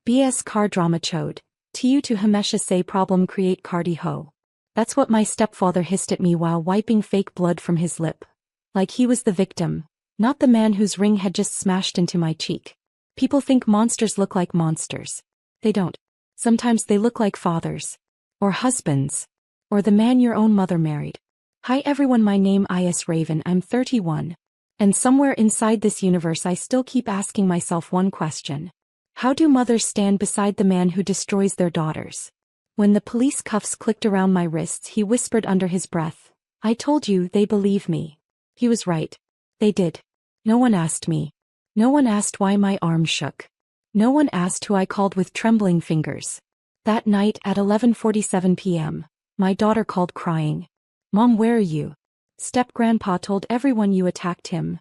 BS car drama chode. Tu Hamesha say problem create cardi ho. That's what my stepfather hissed at me while wiping fake blood from his lip. Like he was the victim, not the man whose ring had just smashed into my cheek. People think monsters look like monsters. They don't. Sometimes they look like fathers. Or husbands. Or the man your own mother married. Hi everyone, my name is Raven, I'm 31. And somewhere inside this universe I still keep asking myself one question. How do mothers stand beside the man who destroys their daughters? When the police cuffs clicked around my wrists, he whispered under his breath, I told you they believe me. He was right. They did. No one asked me. No one asked why my arm shook. No one asked who I called with trembling fingers. That night at 11:47 p.m., my daughter called crying. Mom, where are you? Step-grandpa told everyone you attacked him.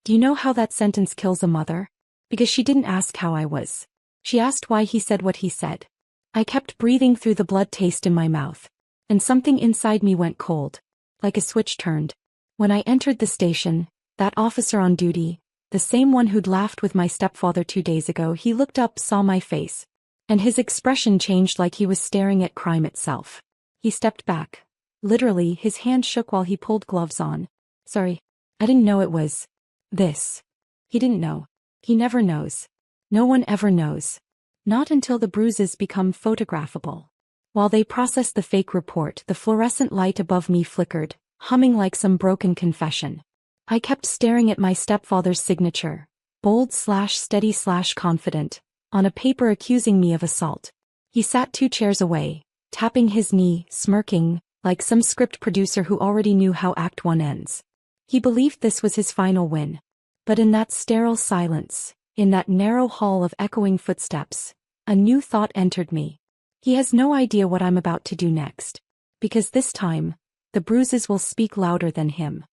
Do you know how that sentence kills a mother? Because she didn't ask how I was. She asked why he said what he said. I kept breathing through the blood taste in my mouth. And something inside me went cold. Like a switch turned. When I entered the station, that officer on duty, the same one who'd laughed with my stepfather 2 days ago, he looked up, saw my face. And his expression changed like he was staring at crime itself. He stepped back. Literally, his hand shook while he pulled gloves on. Sorry. I didn't know it was this. He didn't know. He never knows. No one ever knows. Not until the bruises become photographable. While they processed the fake report, the fluorescent light above me flickered, humming like some broken confession. I kept staring at my stepfather's signature, bold/steady/confident, on a paper accusing me of assault. He sat 2 chairs away, tapping his knee, smirking, like some script producer who already knew how Act 1 ends. He believed this was his final win. But in that sterile silence, in that narrow hall of echoing footsteps, a new thought entered me. He has no idea what I'm about to do next. Because this time, the bruises will speak louder than him.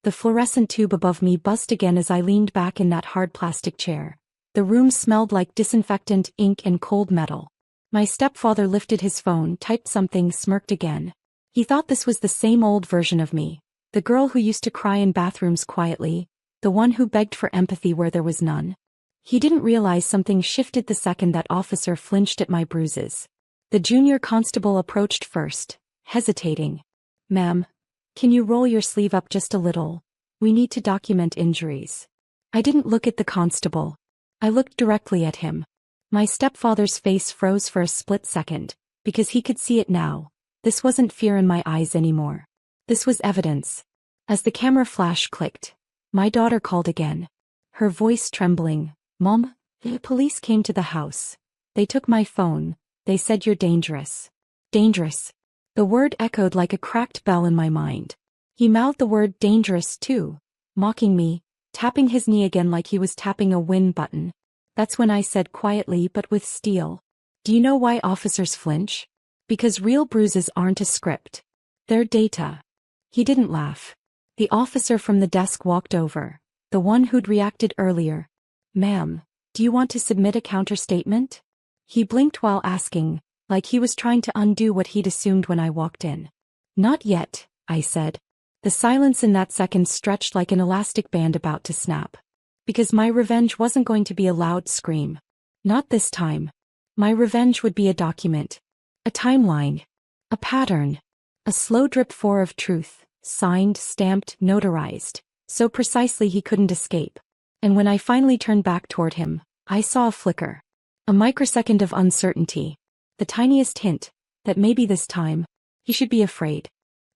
The fluorescent tube above me buzzed again as I leaned back in that hard plastic chair. The room smelled like disinfectant, ink, and cold metal. My stepfather lifted his phone, typed something, smirked again. He thought this was the same old version of me, the girl who used to cry in bathrooms quietly, the one who begged for empathy where there was none. He didn't realize something shifted the second that officer flinched at my bruises. The junior constable approached first, hesitating. Ma'am, can you roll your sleeve up just a little? We need to document injuries. I didn't look at the constable. I looked directly at him. My stepfather's face froze for a split second, because he could see it now. This wasn't fear in my eyes anymore. This was evidence. As the camera flash clicked, my daughter called again. Her voice trembling. Mom, the police came to the house. They took my phone. They said you're dangerous. Dangerous. The word echoed like a cracked bell in my mind. He mouthed the word dangerous too, mocking me, tapping his knee again like he was tapping a win button. That's when I said quietly but with steel. Do you know why officers flinch? Because real bruises aren't a script. They're data. He didn't laugh. The officer from the desk walked over, the one who'd reacted earlier. Ma'am, do you want to submit a counterstatement? He blinked while asking, like he was trying to undo what he'd assumed when I walked in. Not yet, I said. The silence in that second stretched like an elastic band about to snap. Because my revenge wasn't going to be a loud scream. Not this time. My revenge would be a document. A timeline. A pattern. A slow drip for of truth, signed, stamped, notarized, so precisely he couldn't escape. And when I finally turned back toward him, I saw a flicker. A microsecond of uncertainty. The tiniest hint, that maybe this time, he should be afraid.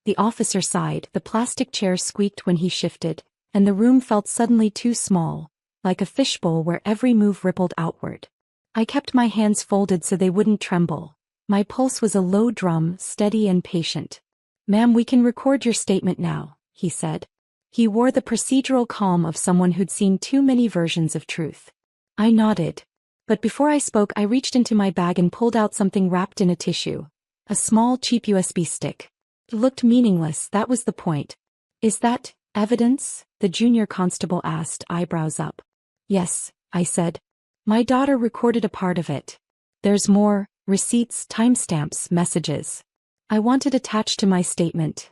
The officer sighed, the plastic chair squeaked when he shifted, and the room felt suddenly too small, like a fishbowl where every move rippled outward. I kept my hands folded so they wouldn't tremble. My pulse was a low drum, steady and patient. Ma'am, we can record your statement now, he said. He wore the procedural calm of someone who'd seen too many versions of truth. I nodded. But before I spoke, I reached into my bag and pulled out something wrapped in a tissue. A small, cheap USB stick. It looked meaningless, that was the point. Is that evidence? The junior constable asked, eyebrows up. Yes, I said. My daughter recorded a part of it. There's more. Receipts, timestamps, messages. I wanted attached to my statement.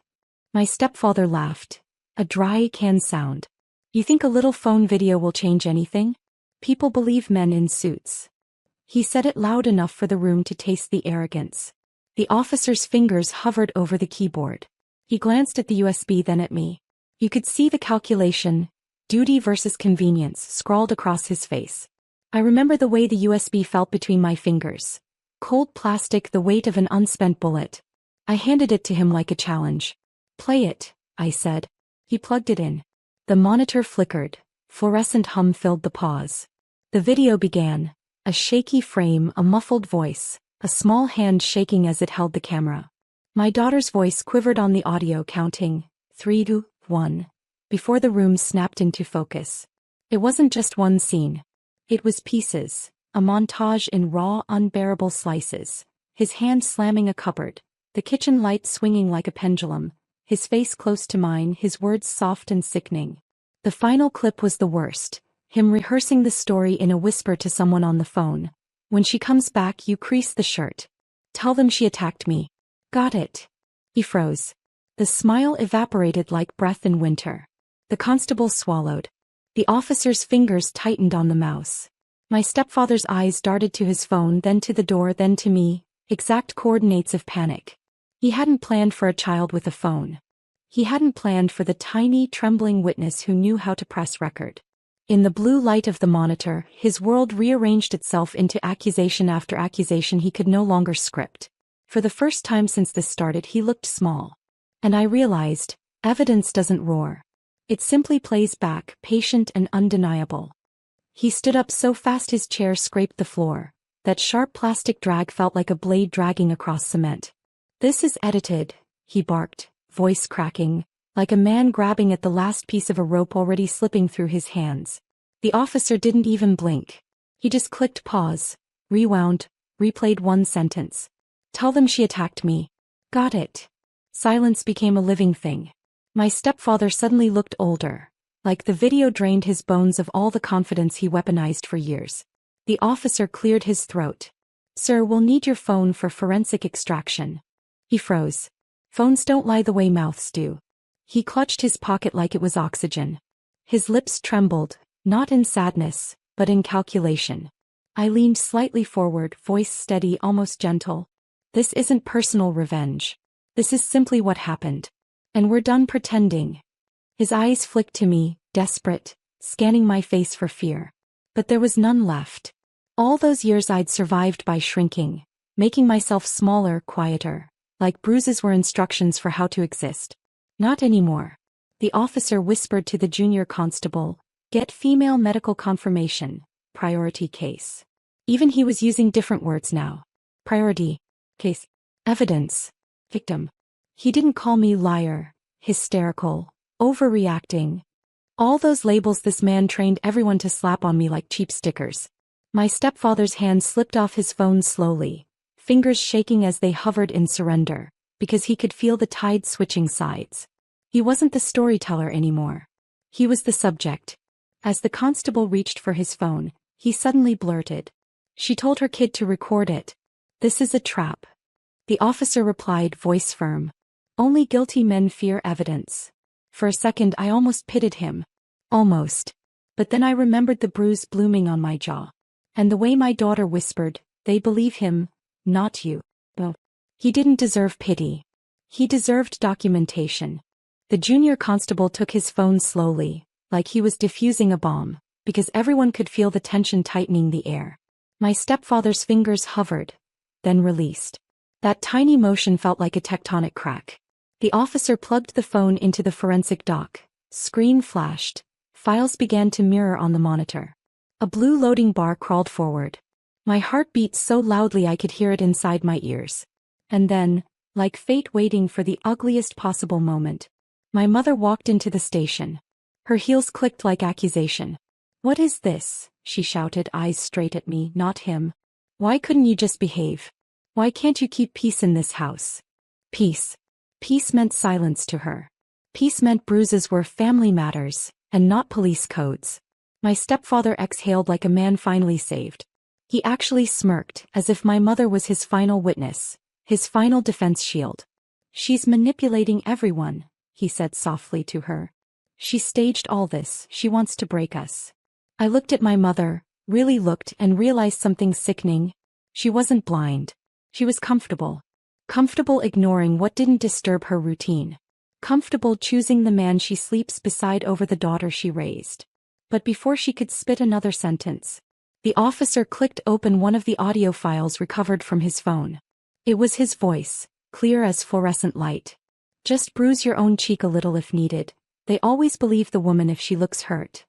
My stepfather laughed. A dry, canned sound. You think a little phone video will change anything? People believe men in suits. He said it loud enough for the room to taste the arrogance. The officer's fingers hovered over the keyboard. He glanced at the USB, then at me. You could see the calculation, duty versus convenience, scrawled across his face. I remember the way the USB felt between my fingers. Cold plastic, the weight of an unspent bullet. I handed it to him like a challenge. "Play it," I said. He plugged it in. The monitor flickered. Fluorescent hum filled the pause. The video began. A shaky frame, a muffled voice, a small hand shaking as it held the camera. My daughter's voice quivered on the audio, counting 3, 2, 1, before the room snapped into focus. It wasn't just one scene. It was pieces, a montage in raw, unbearable slices. His hand slamming a cupboard, the kitchen light swinging like a pendulum, his face close to mine, his words soft and sickening. The final clip was the worst, him rehearsing the story in a whisper to someone on the phone. "When she comes back, you crease the shirt. Tell them she attacked me." "Got it." He froze. The smile evaporated like breath in winter. The constable swallowed. The officer's fingers tightened on the mouse. My stepfather's eyes darted to his phone, then to the door, then to me, exact coordinates of panic. He hadn't planned for a child with a phone. He hadn't planned for the tiny, trembling witness who knew how to press record. In the blue light of the monitor, his world rearranged itself into accusation after accusation he could no longer script. For the first time since this started, he looked small. And I realized, evidence doesn't roar. It simply plays back, patient and undeniable. He stood up so fast his chair scraped the floor. That sharp plastic drag felt like a blade dragging across cement. "This is edited," he barked, voice cracking, like a man grabbing at the last piece of a rope already slipping through his hands. The officer didn't even blink. He just clicked pause, rewound, replayed one sentence. "Tell them she attacked me." "Got it." Silence became a living thing. My stepfather suddenly looked older, like the video drained his bones of all the confidence he weaponized for years. The officer cleared his throat. "Sir, we'll need your phone for forensic extraction." He froze. Phones don't lie the way mouths do. He clutched his pocket like it was oxygen. His lips trembled, not in sadness, but in calculation. I leaned slightly forward, voice steady, almost gentle. "This isn't personal revenge. This is simply what happened. And we're done pretending." His eyes flicked to me, desperate, scanning my face for fear. But there was none left. All those years I'd survived by shrinking, making myself smaller, quieter, like bruises were instructions for how to exist. Not anymore. The officer whispered to the junior constable, "Get female medical confirmation, priority case." Even he was using different words now. Priority, case, evidence, victim. He didn't call me liar, hysterical, overreacting. All those labels this man trained everyone to slap on me like cheap stickers. My stepfather's hand slipped off his phone slowly, fingers shaking as they hovered in surrender, because he could feel the tide switching sides. He wasn't the storyteller anymore. He was the subject. As the constable reached for his phone, he suddenly blurted, "She told her kid to record it. This is a trap." The officer replied, voice firm, "Only guilty men fear evidence." For a second I almost pitied him. Almost. But then I remembered the bruise blooming on my jaw. And the way my daughter whispered, "They believe him, not you." Oh. He didn't deserve pity. He deserved documentation. The junior constable took his phone slowly, like he was defusing a bomb, because everyone could feel the tension tightening the air. My stepfather's fingers hovered, then released. That tiny motion felt like a tectonic crack. The officer plugged the phone into the forensic dock. Screen flashed. Files began to mirror on the monitor. A blue loading bar crawled forward. My heart beat so loudly I could hear it inside my ears. And then, like fate waiting for the ugliest possible moment, my mother walked into the station. Her heels clicked like accusation. "What is this?" she shouted, eyes straight at me, not him. "Why couldn't you just behave? Why can't you keep peace in this house?" Peace. Peace meant silence to her. Peace meant bruises were family matters, and not police codes. My stepfather exhaled like a man finally saved. He actually smirked, as if my mother was his final witness, his final defense shield. "She's manipulating everyone," he said softly to her. "She staged all this, she wants to break us." I looked at my mother, really looked and realized something sickening. She wasn't blind. She was comfortable. Comfortable ignoring what didn't disturb her routine. Comfortable choosing the man she sleeps beside over the daughter she raised. But before she could spit another sentence, the officer clicked open one of the audio files recovered from his phone. It was his voice, clear as fluorescent light. Just bruise your own cheek a little if needed. They always believe the woman if she looks hurt.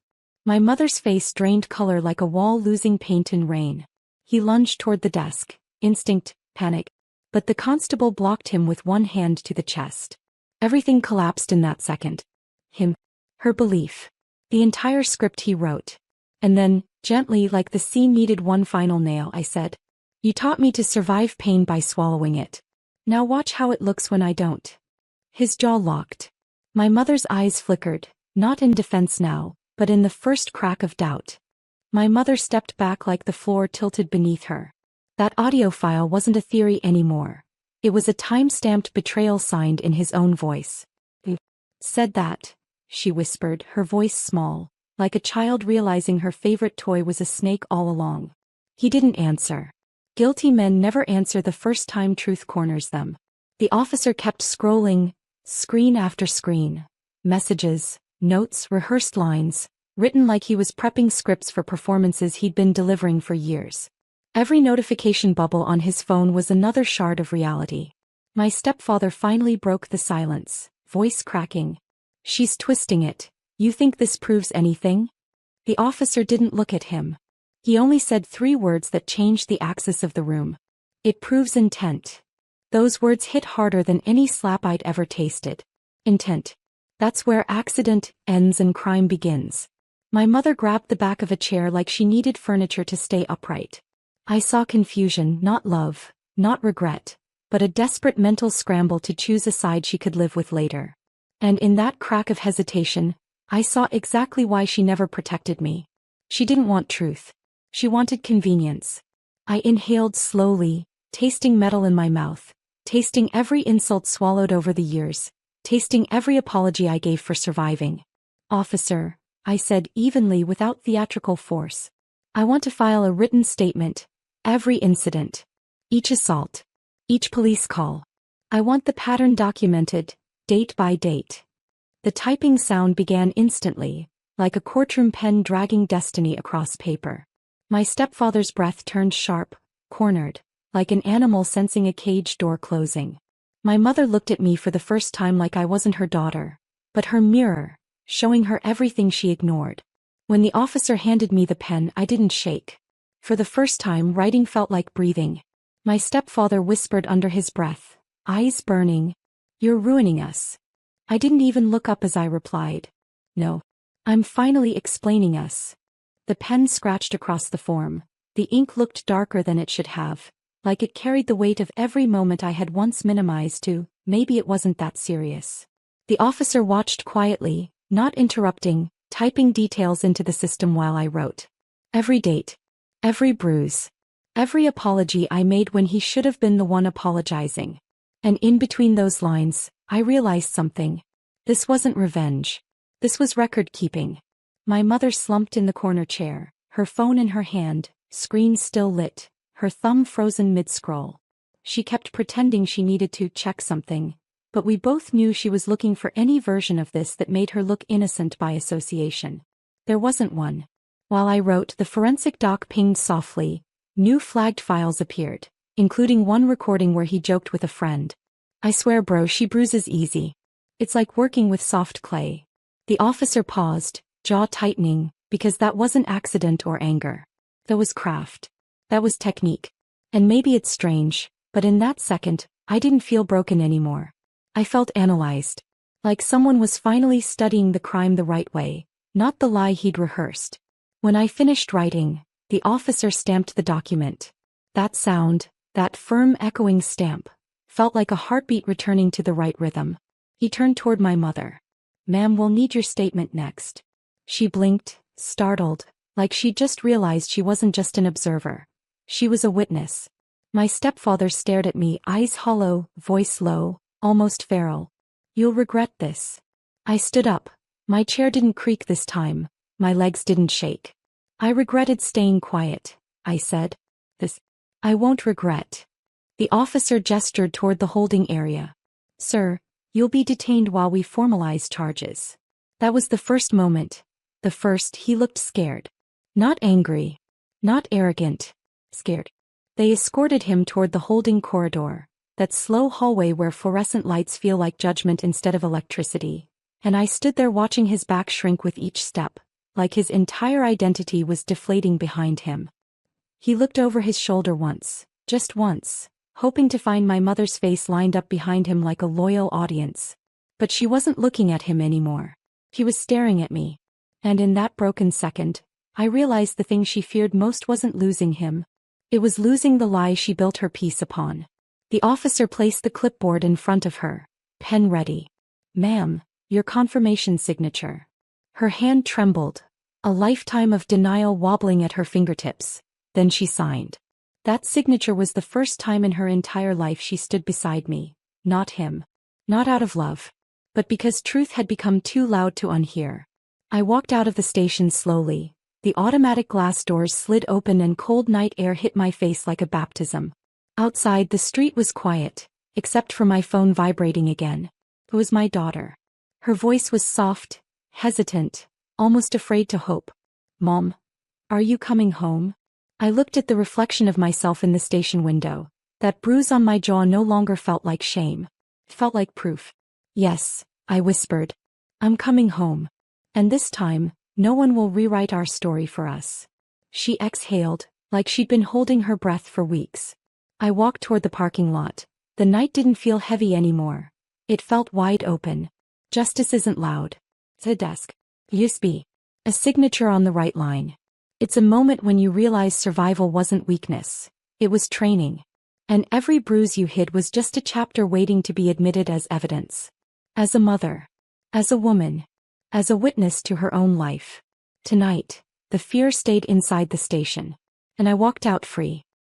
My mother's face drained color like a wall losing paint in rain. He lunged toward the desk. Instinct, panic. But the constable blocked him with one hand to the chest. Everything collapsed in that second. Him. Her belief. The entire script he wrote. And then, gently like the scene needed one final nail, I said, "You taught me to survive pain by swallowing it. Now watch how it looks when I don't." His jaw locked. My mother's eyes flickered, not in defense now, but in the first crack of doubt. My mother stepped back like the floor tilted beneath her. That audio file wasn't a theory anymore. It was a time-stamped betrayal signed in his own voice. "You said that," she whispered, her voice small, like a child realizing her favorite toy was a snake all along. He didn't answer. Guilty men never answer the first time truth corners them. The officer kept scrolling, screen after screen. Messages, notes, rehearsed lines, written like he was prepping scripts for performances he'd been delivering for years. Every notification bubble on his phone was another shard of reality. My stepfather finally broke the silence, voice cracking. "She's twisting it. You think this proves anything?" The officer didn't look at him. He only said 3 words that changed the axis of the room. "It proves intent." Those words hit harder than any slap I'd ever tasted. Intent. That's where accident ends and crime begins. My mother grabbed the back of a chair like she needed furniture to stay upright. I saw confusion, not love, not regret, but a desperate mental scramble to choose a side she could live with later. And in that crack of hesitation, I saw exactly why she never protected me. She didn't want truth. She wanted convenience. I inhaled slowly, tasting metal in my mouth, tasting every insult swallowed over the years, tasting every apology I gave for surviving. "Officer," I said evenly without theatrical force, "I want to file a written statement. Every incident. Each assault. Each police call. I want the pattern documented, date by date." The typing sound began instantly, like a courtroom pen dragging destiny across paper. My stepfather's breath turned sharp, cornered, like an animal sensing a cage door closing. My mother looked at me for the first time like I wasn't her daughter, but her mirror, showing her everything she ignored. When the officer handed me the pen, I didn't shake. For the first time, writing felt like breathing. My stepfather whispered under his breath, eyes burning, "You're ruining us." I didn't even look up as I replied, "No. I'm finally explaining us." The pen scratched across the form. The ink looked darker than it should have, like it carried the weight of every moment I had once minimized to, maybe it wasn't that serious. The officer watched quietly, not interrupting, typing details into the system while I wrote. Every date. Every bruise. Every apology I made when he should have been the one apologizing. And in between those lines, I realized something. This wasn't revenge. This was record-keeping. My mother slumped in the corner chair, her phone in her hand, screen still lit, her thumb frozen mid-scroll. She kept pretending she needed to check something, but we both knew she was looking for any version of this that made her look innocent by association. There wasn't one. While I wrote, the forensic doc pinged softly. New flagged files appeared, including one recording where he joked with a friend. "I swear bro, she bruises easy. It's like working with soft clay." The officer paused, jaw tightening, because that wasn't accident or anger. That was craft. That was technique. And maybe it's strange, but in that second, I didn't feel broken anymore. I felt analyzed. Like someone was finally studying the crime the right way, not the lie he'd rehearsed. When I finished writing, the officer stamped the document. That sound, that firm echoing stamp, felt like a heartbeat returning to the right rhythm. He turned toward my mother. "Ma'am, we'll need your statement next." She blinked, startled, like she'd just realized she wasn't just an observer. She was a witness. My stepfather stared at me, eyes hollow, voice low, almost feral. "You'll regret this." I stood up. My chair didn't creak this time. My legs didn't shake. I regretted staying quiet, I said. This, I won't regret. The officer gestured toward the holding area. Sir, you'll be detained while we formalize charges. That was the first moment. The first, he looked scared. Not angry. Not arrogant. Scared. They escorted him toward the holding corridor, that slow hallway where fluorescent lights feel like judgment instead of electricity. And I stood there watching his back shrink with each step, like his entire identity was deflating behind him. He looked over his shoulder once, just once, hoping to find my mother's face lined up behind him like a loyal audience. But she wasn't looking at him anymore. He was staring at me. And in that broken second, I realized the thing she feared most wasn't losing him. It was losing the lie she built her peace upon. The officer placed the clipboard in front of her, pen ready. Ma'am, your confirmation signature. Her hand trembled, a lifetime of denial wobbling at her fingertips. Then she signed. That signature was the first time in her entire life she stood beside me, not him. Not out of love, but because truth had become too loud to unhear. I walked out of the station slowly. The automatic glass doors slid open and cold night air hit my face like a baptism. Outside, the street was quiet, except for my phone vibrating again. It was my daughter. Her voice was soft, hesitant, almost afraid to hope. Mom, are you coming home? I looked at the reflection of myself in the station window. That bruise on my jaw no longer felt like shame. It felt like proof. Yes, I whispered. I'm coming home. And this time, no one will rewrite our story for us. She exhaled, like she'd been holding her breath for weeks. I walked toward the parking lot. The night didn't feel heavy anymore. It felt wide open. Justice isn't loud. It's a desk. USB. A signature on the right line. It's a moment when you realize survival wasn't weakness. It was training. And every bruise you hid was just a chapter waiting to be admitted as evidence. As a mother. As a woman. As a witness to her own life. Tonight, the fear stayed inside the station. And I walked out free.